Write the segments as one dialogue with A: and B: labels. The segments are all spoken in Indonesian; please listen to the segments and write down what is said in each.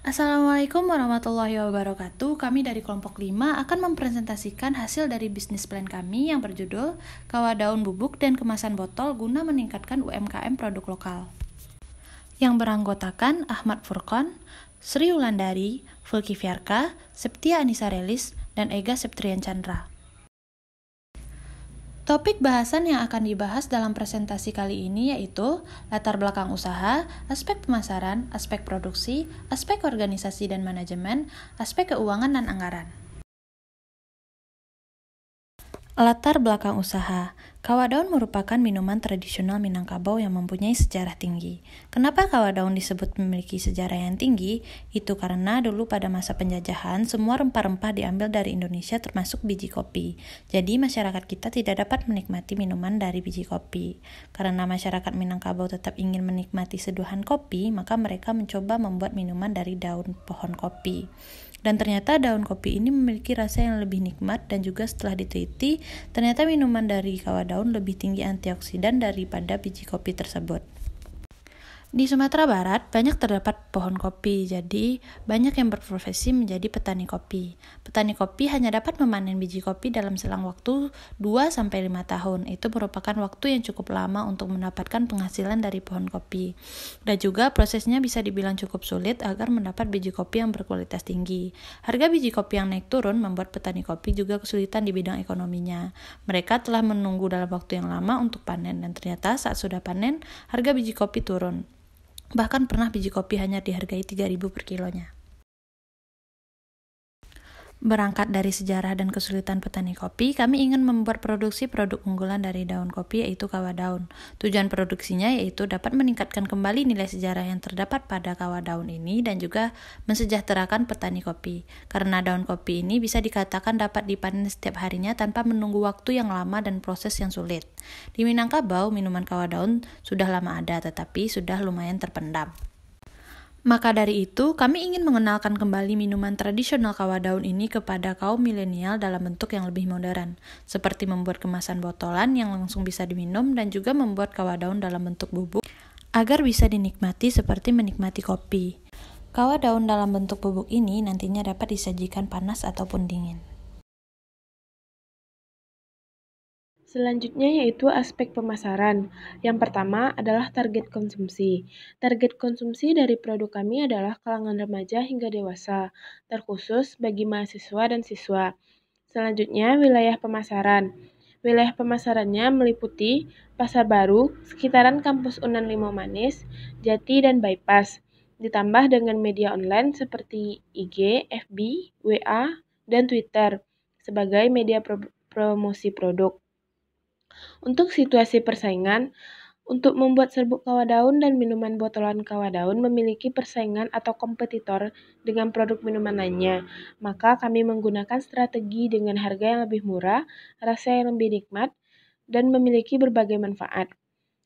A: Assalamualaikum warahmatullahi wabarakatuh. Kami dari kelompok 5 akan mempresentasikan hasil dari bisnis plan kami yang berjudul Kawah Daun Bubuk dan Kemasan Botol guna meningkatkan UMKM produk lokal. Yang beranggotakan Ahmad Furqon, Sri Wulandari, Fulki Fiarka, Septia Anissa Relis, dan Ega Septrian Chandra. Topik bahasan yang akan dibahas dalam presentasi kali ini yaitu latar belakang usaha, aspek pemasaran, aspek produksi, aspek organisasi dan manajemen, aspek keuangan dan anggaran. Latar belakang usaha. Kawah daun merupakan minuman tradisional Minangkabau yang mempunyai sejarah tinggi. Kenapa kawah daun disebut memiliki sejarah yang tinggi? Itu karena dulu pada masa penjajahan, semua rempah-rempah diambil dari Indonesia termasuk biji kopi. Jadi masyarakat kita tidak dapat menikmati minuman dari biji kopi. Karena masyarakat Minangkabau tetap ingin menikmati seduhan kopi, maka mereka mencoba membuat minuman dari daun pohon kopi. Dan ternyata daun kopi ini memiliki rasa yang lebih nikmat dan juga setelah diteliti, ternyata minuman dari kawah daun lebih tinggi antioksidan daripada biji kopi tersebut. Di Sumatera Barat banyak terdapat pohon kopi, jadi banyak yang berprofesi menjadi petani kopi. Petani kopi hanya dapat memanen biji kopi dalam selang waktu 2-5 tahun. Itu merupakan waktu yang cukup lama untuk mendapatkan penghasilan dari pohon kopi. Dan juga prosesnya bisa dibilang cukup sulit agar mendapat biji kopi yang berkualitas tinggi. Harga biji kopi yang naik turun membuat petani kopi juga kesulitan di bidang ekonominya. Mereka telah menunggu dalam waktu yang lama untuk panen dan ternyata saat sudah panen, harga biji kopi turun. Bahkan pernah biji kopi hanya dihargai 3.000 per kilonya. Berangkat dari sejarah dan kesulitan petani kopi, kami ingin membuat produksi produk unggulan dari daun kopi yaitu kawah daun. Tujuan produksinya yaitu dapat meningkatkan kembali nilai sejarah yang terdapat pada kawah daun ini dan juga mensejahterakan petani kopi. Karena daun kopi ini bisa dikatakan dapat dipanen setiap harinya tanpa menunggu waktu yang lama dan proses yang sulit. Di Minangkabau, minuman kawah daun sudah lama ada tetapi sudah lumayan terpendam. Maka dari itu, kami ingin mengenalkan kembali minuman tradisional kawah daun ini kepada kaum milenial dalam bentuk yang lebih modern, seperti membuat kemasan botolan yang langsung bisa diminum dan juga membuat kawah daun dalam bentuk bubuk agar bisa dinikmati seperti menikmati kopi. Kawah daun dalam bentuk bubuk ini nantinya dapat disajikan panas ataupun dingin.
B: Selanjutnya yaitu aspek pemasaran. Yang pertama adalah target konsumsi. Target konsumsi dari produk kami adalah kalangan remaja hingga dewasa, terkhusus bagi mahasiswa dan siswa. Selanjutnya, wilayah pemasaran. Wilayah pemasarannya meliputi Pasar Baru, sekitaran kampus Unan Limau Manis, Jati, dan Bypass, ditambah dengan media online seperti IG, FB, WA, dan Twitter sebagai media promosi produk. Untuk situasi persaingan, untuk membuat serbuk kawah daun dan minuman botolan kawah daun memiliki persaingan atau kompetitor dengan produk minuman lainnya, maka kami menggunakan strategi dengan harga yang lebih murah, rasa yang lebih nikmat, dan memiliki berbagai manfaat,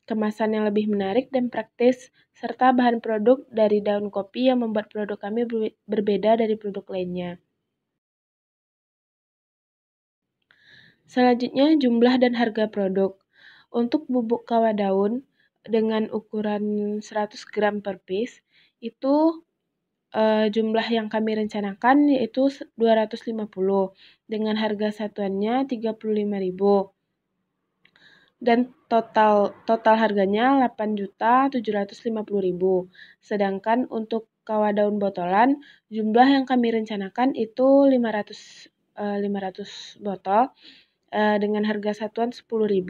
B: kemasan yang lebih menarik dan praktis, serta bahan produk dari daun kopi yang membuat produk kami berbeda dari produk lainnya. Selanjutnya, jumlah dan harga produk. Untuk bubuk kawah daun dengan ukuran 100 gram per piece, itu jumlah yang kami rencanakan yaitu 250 dengan harga satuannya 35.000. Dan total harganya 8.750.000. Sedangkan untuk kawah daun botolan, jumlah yang kami rencanakan itu 500 botol dengan harga satuan 10.000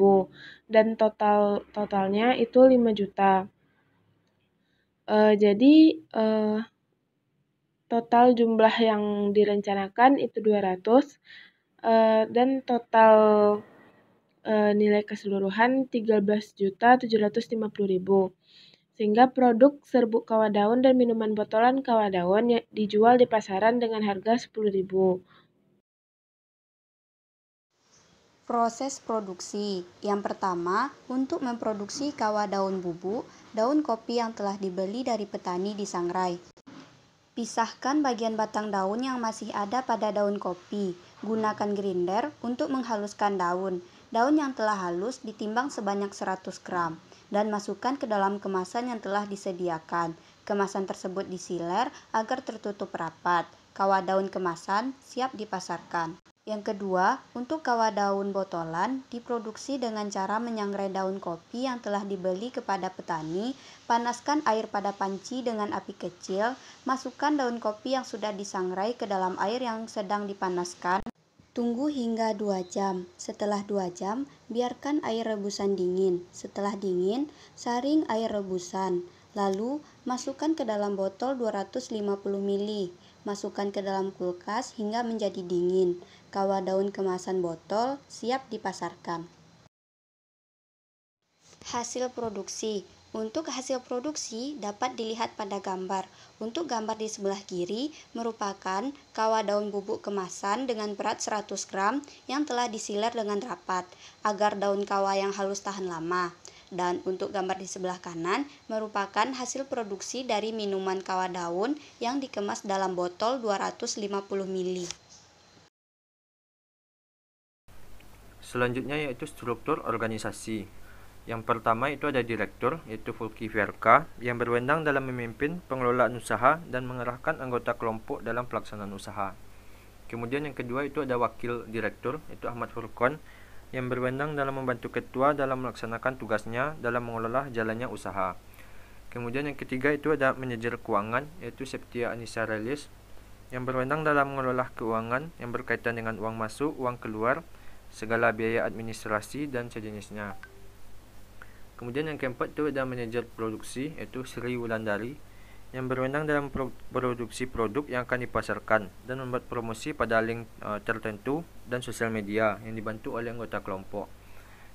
B: dan totalnya itu 5 juta. Jadi total jumlah yang direncanakan itu 200 dan total nilai keseluruhan 13.750.000. Sehingga produk serbuk kawah daun dan minuman botolan kawah daun dijual di pasaran dengan harga 10.000.
C: Proses produksi. Yang pertama, untuk memproduksi kawah daun bubuk, daun kopi yang telah dibeli dari petani disangrai. Pisahkan bagian batang daun yang masih ada pada daun kopi. Gunakan grinder untuk menghaluskan daun. Daun yang telah halus ditimbang sebanyak 100 gram dan masukkan ke dalam kemasan yang telah disediakan. Kemasan tersebut disiler agar tertutup rapat. Kawah daun kemasan siap dipasarkan. Yang kedua, untuk kawah daun botolan diproduksi dengan cara menyangrai daun kopi yang telah dibeli kepada petani, panaskan air pada panci dengan api kecil, masukkan daun kopi yang sudah disangrai ke dalam air yang sedang dipanaskan. Tunggu hingga 2 jam. Setelah 2 jam, biarkan air rebusan dingin. Setelah dingin, saring air rebusan. Lalu, masukkan ke dalam botol 250 ml. Masukkan ke dalam kulkas hingga menjadi dingin. Kawah daun kemasan botol siap dipasarkan. Hasil produksi. Untuk hasil produksi dapat dilihat pada gambar. Untuk gambar di sebelah kiri merupakan kawah daun bubuk kemasan dengan berat 100 gram yang telah disiler dengan rapat agar daun kawah yang halus tahan lama. Dan untuk gambar di sebelah kanan merupakan hasil produksi dari minuman kawah daun yang dikemas dalam botol 250 ml.
D: Selanjutnya yaitu struktur organisasi. Yang pertama itu ada direktur, yaitu Fulki Verka, yang berwenang dalam memimpin pengelolaan usaha dan mengerahkan anggota kelompok dalam pelaksanaan usaha. Kemudian yang kedua itu ada wakil direktur, yaitu Ahmad Furqon, yang berwenang dalam membantu ketua dalam melaksanakan tugasnya dalam mengelola jalannya usaha. Kemudian yang ketiga itu ada manajer keuangan, yaitu Septia Anissa Relis, yang berwenang dalam mengelola keuangan yang berkaitan dengan uang masuk, uang keluar, segala biaya administrasi dan sejenisnya. Kemudian yang keempat itu ada manajer produksi, yaitu Sri Wulandari, yang berwenang dalam produksi produk yang akan dipasarkan dan membuat promosi pada link tertentu dan sosial media yang dibantu oleh anggota kelompok.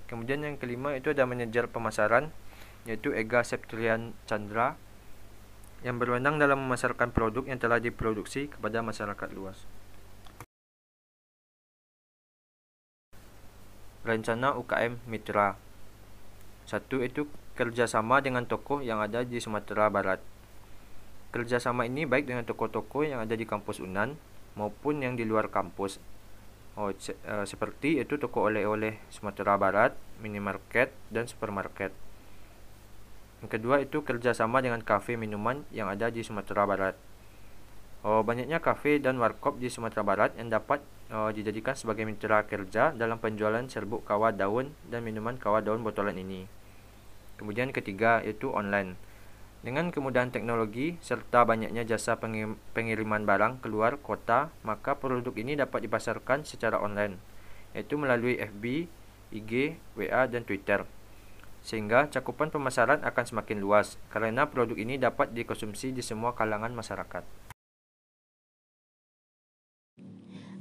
D: Kemudian yang kelima itu ada manajer pemasaran, yaitu Ega Septrian Chandra, yang berwenang dalam memasarkan produk yang telah diproduksi kepada masyarakat luas. Rencana UKM Mitra. 1. Itu kerjasama dengan tokoh yang ada di Sumatera Barat. Kerjasama ini baik dengan tokoh-tokoh yang ada di kampus UNAN maupun yang di luar kampus. Seperti itu toko oleh-oleh Sumatera Barat, minimarket, dan supermarket. Yang kedua itu kerjasama dengan kafe minuman yang ada di Sumatera Barat. Banyaknya kafe dan warkop di Sumatera Barat yang dapat dijadikan sebagai mitra kerja dalam penjualan serbuk kawah daun dan minuman kawah daun botolan ini. Kemudian ketiga yaitu online. Dengan kemudahan teknologi serta banyaknya jasa pengiriman barang keluar kota, maka produk ini dapat dipasarkan secara online, yaitu melalui FB, IG, WA, dan Twitter. Sehingga cakupan pemasaran akan semakin luas karena produk ini dapat dikonsumsi di semua kalangan masyarakat.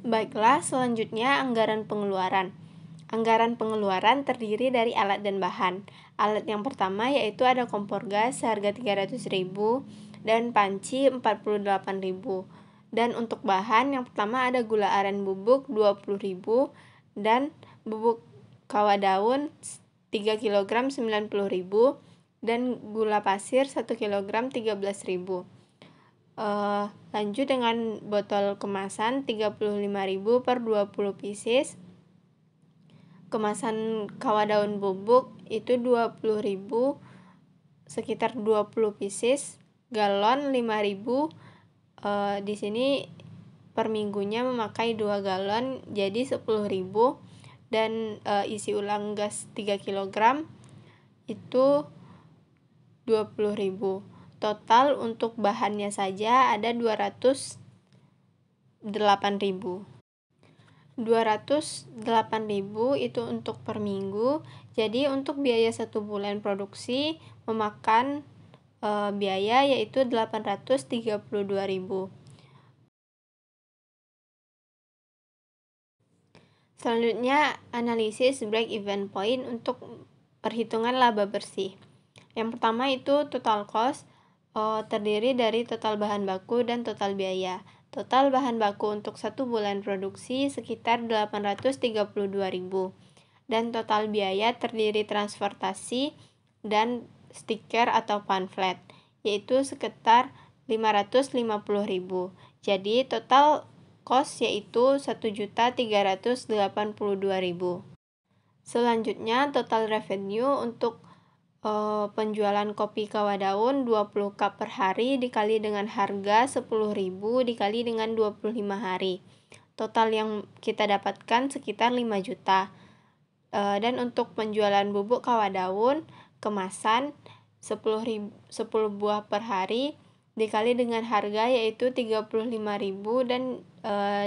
B: Baiklah, selanjutnya anggaran pengeluaran. Anggaran pengeluaran terdiri dari alat dan bahan. Alat yang pertama yaitu ada kompor gas seharga 300.000 dan panci 48.000. Dan untuk bahan yang pertama ada gula aren bubuk 20.000 dan bubuk kawah daun 3 kg 90.000 dan gula pasir 1 kg 13.000. Lanjut dengan botol kemasan 35.000 per 20 pieces. Kemasan kawah daun bubuk itu 20.000 sekitar 20 pieces. Galon 5.000. Di sini per minggunya memakai 2 galon jadi 10.000 dan isi ulang gas 3 kg itu 20.000. Total untuk bahannya saja ada 208.000. 208.000 itu untuk per minggu. Jadi untuk biaya 1 bulan produksi memakan biaya yaitu 832.000. Selanjutnya analisis break even point untuk perhitungan laba bersih. Yang pertama itu total cost, terdiri dari total bahan baku dan total biaya. Total bahan baku untuk 1 bulan produksi sekitar 832.000 dan total biaya terdiri transportasi dan stiker atau pamflet yaitu sekitar 550.000. Jadi total cost yaitu 1.382.000. Selanjutnya total revenue untuk
E: penjualan kopi kawah daun 20 cup per hari dikali dengan harga 10.000 dikali dengan 25 hari. Total yang kita dapatkan sekitar 5 juta. Dan untuk penjualan bubuk kawah daun kemasan 10 buah per hari dikali dengan harga yaitu 35.000 dan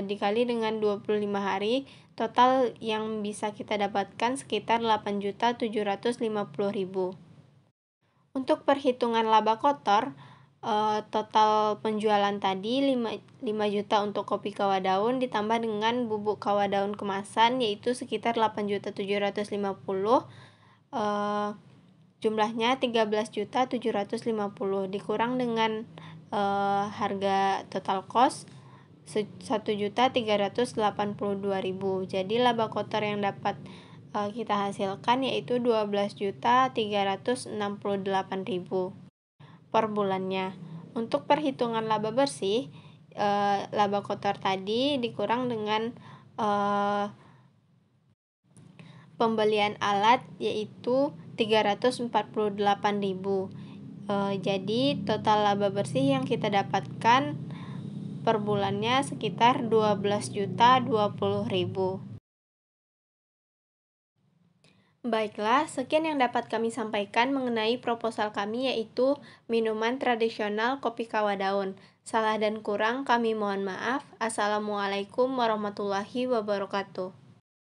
E: dikali dengan 25 hari, total yang bisa kita dapatkan sekitar 8.750.000. Untuk perhitungan laba kotor, total penjualan tadi 5 juta untuk kopi kawah daun ditambah dengan bubuk kawah daun kemasan yaitu sekitar 8.750.000, jumlahnya 13.750.000 dikurang dengan harga total cost 1.382.000. Jadi laba kotor yang dapat kita hasilkan yaitu 12.368.000 per bulannya. Untuk perhitungan laba bersih, laba kotor tadi dikurang dengan pembelian alat yaitu 348.000. Jadi total laba bersih yang kita dapatkan per bulannya sekitar 12.020.000. Baiklah, sekian yang dapat kami sampaikan mengenai proposal kami yaitu minuman tradisional kopi kawah daun. Salah dan kurang kami mohon maaf. Assalamualaikum warahmatullahi wabarakatuh.